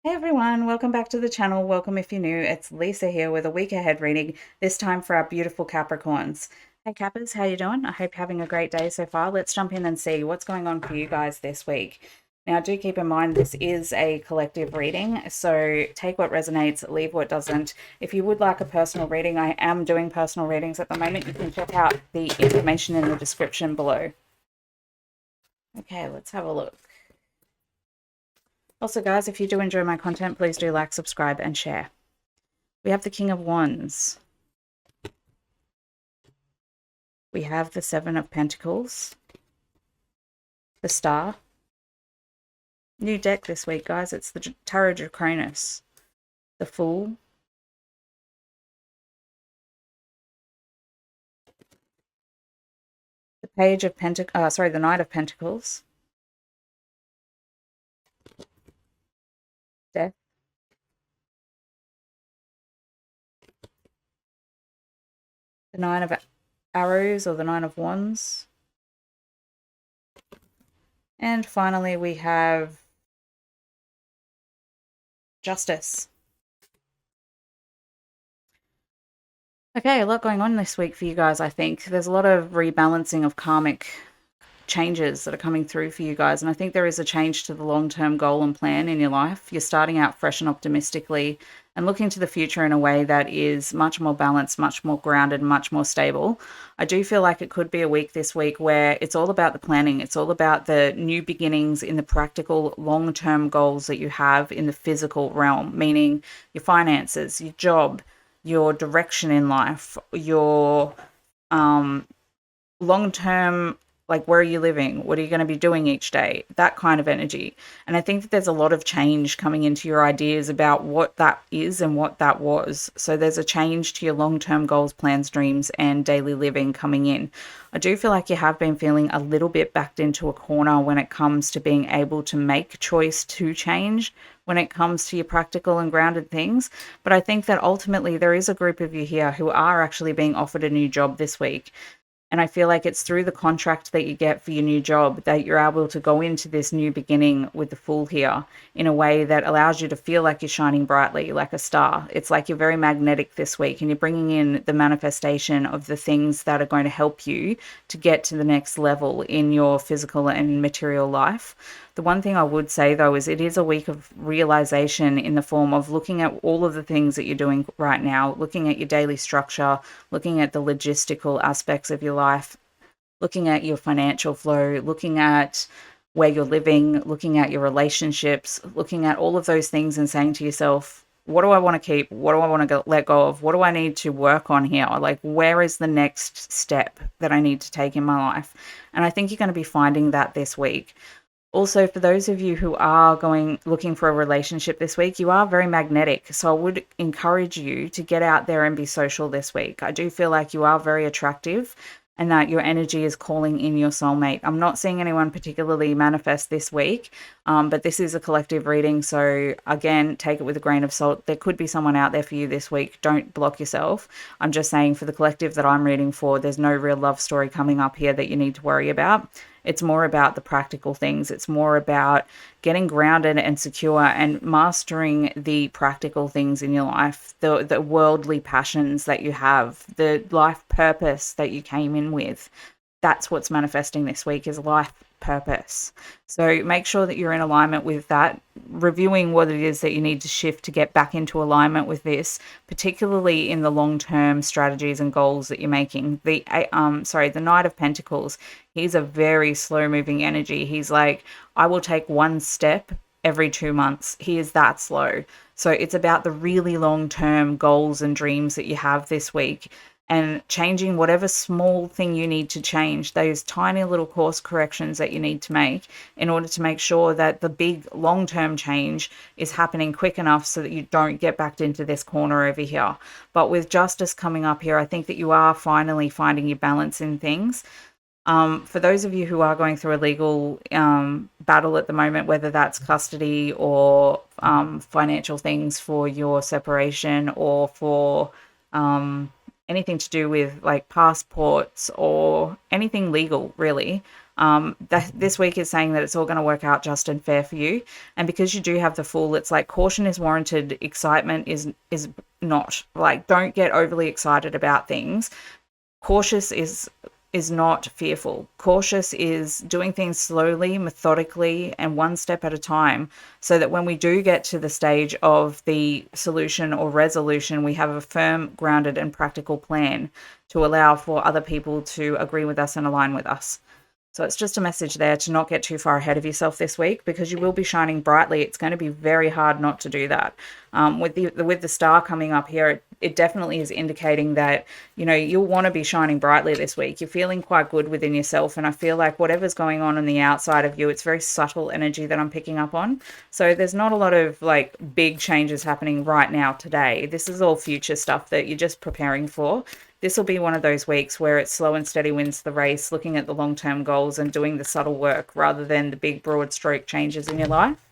Hey everyone, welcome back to the channel. Welcome if you're new. It's Lisa here with a week ahead reading, this time for our beautiful Capricorns. Hey Cappers, how you doing? I hope you're having a great day so far. Let's jump in and see what's going on for you guys this week. Now, do keep in mind this is a collective reading, so take what resonates, leave what doesn't. If you would like a personal reading, I am doing personal readings at the moment. You can check out the information in the description below. Okay, let's have a look. Also, guys, if you do enjoy my content, please do like, subscribe, and share. We have the King of Wands. We have the Seven of Pentacles. The Star. New deck this week, guys. It's the Tarot Draconis. The Fool. The Page of Pentacles. The Knight of Pentacles. Death. The Nine of Arrows, or the Nine of Wands. And finally, we have Justice. Okay, a lot going on this week for you guys, I think. There's a lot of rebalancing of karmic changes that are coming through for you guys, and I think there is a change to the long-term goal and plan in your life. You're starting out fresh and optimistically and looking to the future in a way that is much more balanced, much more grounded, much more stable. I do feel like it could be a week this week where it's all about the planning. It's all about the new beginnings in the practical long-term goals that you have in the physical realm, meaning your finances, your job, your direction in life, your long-term, like, where are you living? What are you going to be doing each day? That kind of energy. And I think that there's a lot of change coming into your ideas about what that is and what that was. So there's a change to your long-term goals, plans, dreams, and daily living coming in. I do feel like you have been feeling a little bit backed into a corner when it comes to being able to make choice to change when it comes to your practical and grounded things. But I think that ultimately there is a group of you here who are actually being offered a new job this week. And I feel like it's through the contract that you get for your new job that you're able to go into this new beginning with the Fool here in a way that allows you to feel like you're shining brightly like a star. It's like you're very magnetic this week, and you're bringing in the manifestation of the things that are going to help you to get to the next level in your physical and material life. The one thing I would say, though, is it is a week of realization in the form of looking at all of the things that you're doing right now, looking at your daily structure, looking at the logistical aspects of your life, looking at your financial flow, looking at where you're living, looking at your relationships, looking at all of those things and saying to yourself, what do I want to keep? What do I want to let go of? What do I need to work on here? Like, where is the next step that I need to take in my life? And I think you're going to be finding that this week. Also, for those of you who are looking for a relationship this week, you are very magnetic. So I would encourage you to get out there and be social this week. I do feel like you are very attractive and that your energy is calling in your soulmate. I'm not seeing anyone particularly manifest this week, but this is a collective reading. So again, take it with a grain of salt. There could be someone out there for you this week. Don't block yourself. I'm just saying, for the collective that I'm reading for, there's no real love story coming up here that you need to worry about. It's more about the practical things. It's more about getting grounded and secure and mastering the practical things in your life, the worldly passions that you have, the life purpose that you came in with. That's what's manifesting this week, is life purpose. So make sure that you're in alignment with that, reviewing what it is that you need to shift to get back into alignment with this, particularly in the long-term strategies and goals that you're making. The Knight of Pentacles, he's a very slow-moving energy. He's like, I will take one step every 2 months. He is that slow. So it's about the really long-term goals and dreams that you have this week, and changing whatever small thing you need to change, those tiny little course corrections that you need to make in order to make sure that the big long-term change is happening quick enough so that you don't get backed into this corner over here. But with Justice coming up here, I think that you are finally finding your balance in things. For those of you who are going through a legal battle at the moment, whether that's custody or financial things for your separation, or for anything to do with like passports or anything legal, really, This week is saying that it's all going to work out just and fair for you. And because you do have the Fool, it's like caution is warranted, excitement is not. Like, don't get overly excited about things. Cautious is not fearful. Cautious is doing things slowly, methodically, and one step at a time, so that when we do get to the stage of the solution or resolution, we have a firm, grounded, and practical plan to allow for other people to agree with us and align with us. So it's just a message there to not get too far ahead of yourself this week, because you will be shining brightly. It's going to be very hard not to do that. With the star coming up here, it definitely is indicating that, you'll want to be shining brightly this week. You're feeling quite good within yourself. And I feel like whatever's going on the outside of you, it's very subtle energy that I'm picking up on. So there's not a lot of like big changes happening right now today. This is all future stuff that you're just preparing for. This will be one of those weeks where it's slow and steady wins the race, looking at the long-term goals and doing the subtle work rather than the big broad stroke changes in your life.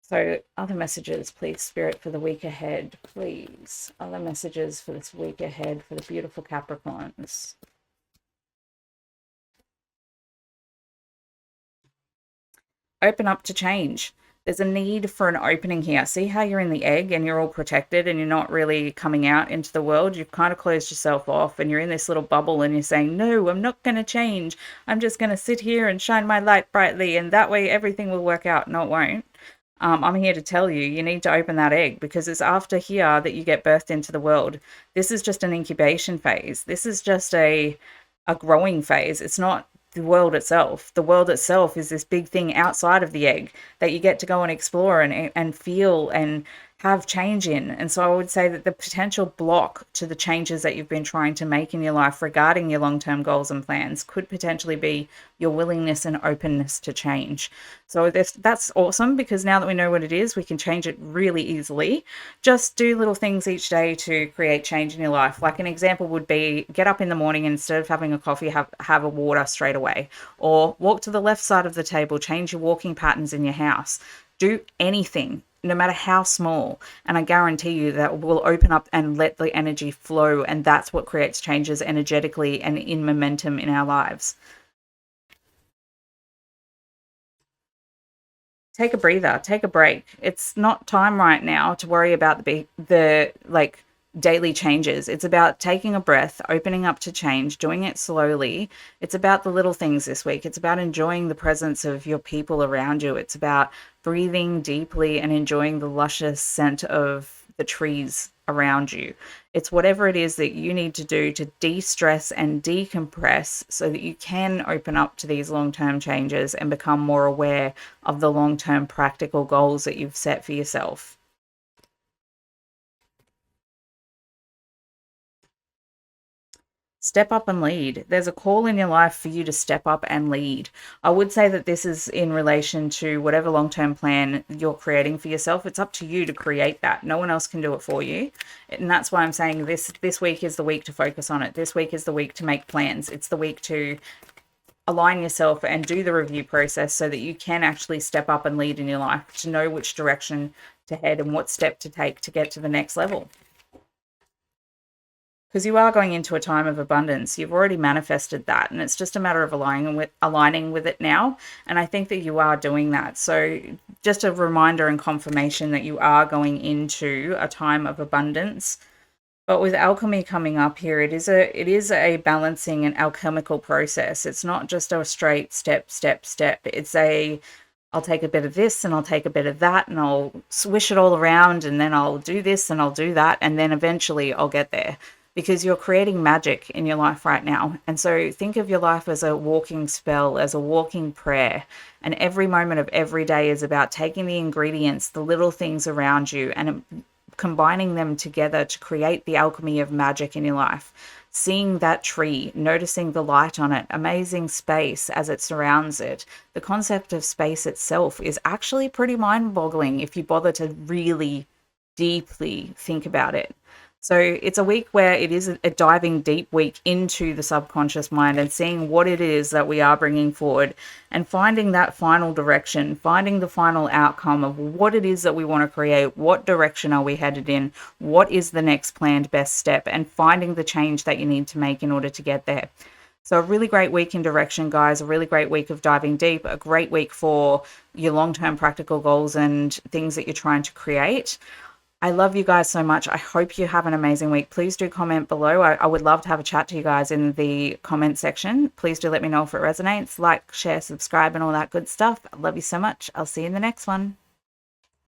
So other messages, please, Spirit, for the week ahead, please. Other messages for this week ahead for the beautiful Capricorns. Open up to change. There's a need for an opening here. See how you're in the egg and you're all protected and you're not really coming out into the world? You've kind of closed yourself off and you're in this little bubble and you're saying, no, I'm not going to change. I'm just going to sit here and shine my light brightly and that way everything will work out. No, it won't. I'm here to tell you, you need to open that egg, because it's after here that you get birthed into the world. This is just an incubation phase. This is just a growing phase. It's not the world itself. The world itself is this big thing outside of the egg that you get to go and explore and feel and have change in. And so I would say that the potential block to the changes that you've been trying to make in your life regarding your long-term goals and plans could potentially be your willingness and openness to change. So that's awesome, because now that we know what it is, we can change it really easily. Just do little things each day to create change in your life. Like an example would be get up in the morning, and instead of having a coffee, have a water straight away, or walk to the left side of the table, change your walking patterns in your house. Do anything, no matter how small, and I guarantee you that will open up and let the energy flow, and that's what creates changes energetically and in momentum in our lives. Take a breather, take a break. It's not time right now to worry about the daily changes. It's about taking a breath, opening up to change, doing it slowly. It's about the little things this week. It's about enjoying the presence of your people around you. It's about breathing deeply and enjoying the luscious scent of the trees around you. It's whatever it is that you need to do to de-stress and decompress so that you can open up to these long-term changes and become more aware of the long-term practical goals that you've set for yourself. Step up and lead. There's a call in your life for you to step up and lead. I would say that this is in relation to whatever long-term plan you're creating for yourself. It's up to you to create that. No one else can do it for you. And that's why I'm saying this week is the week to focus on it. This week is the week to make plans. It's the week to align yourself and do the review process so that you can actually step up and lead in your life, to know which direction to head and what step to take to get to the next level. Because you are going into a time of abundance. You've already manifested that, and it's just a matter of aligning with it now. And I think that you are doing that. So just a reminder and confirmation that you are going into a time of abundance. But with alchemy coming up here, it is a balancing and alchemical process. It's not just a straight step. It's I'll take a bit of this and I'll take a bit of that and I'll swish it all around, and then I'll do this and I'll do that, and then eventually I'll get there. Because you're creating magic in your life right now. And so think of your life as a walking spell, as a walking prayer. And every moment of every day is about taking the ingredients, the little things around you, and combining them together to create the alchemy of magic in your life. Seeing that tree, noticing the light on it, amazing space as it surrounds it. The concept of space itself is actually pretty mind-boggling if you bother to really deeply think about it. So it's a week where it is a diving deep week into the subconscious mind and seeing what it is that we are bringing forward and finding that final direction, finding the final outcome of what it is that we want to create, what direction are we headed in, what is the next planned best step, and finding the change that you need to make in order to get there. So a really great week in direction, guys. A really great week of diving deep. A great week for your long-term practical goals and things that you're trying to create. I love you guys so much. I hope you have an amazing week. Please do comment below. I would love to have a chat to you guys in the comment section. Please do let me know if it resonates. Like, share, subscribe, and all that good stuff. I love you so much. I'll see you in the next one.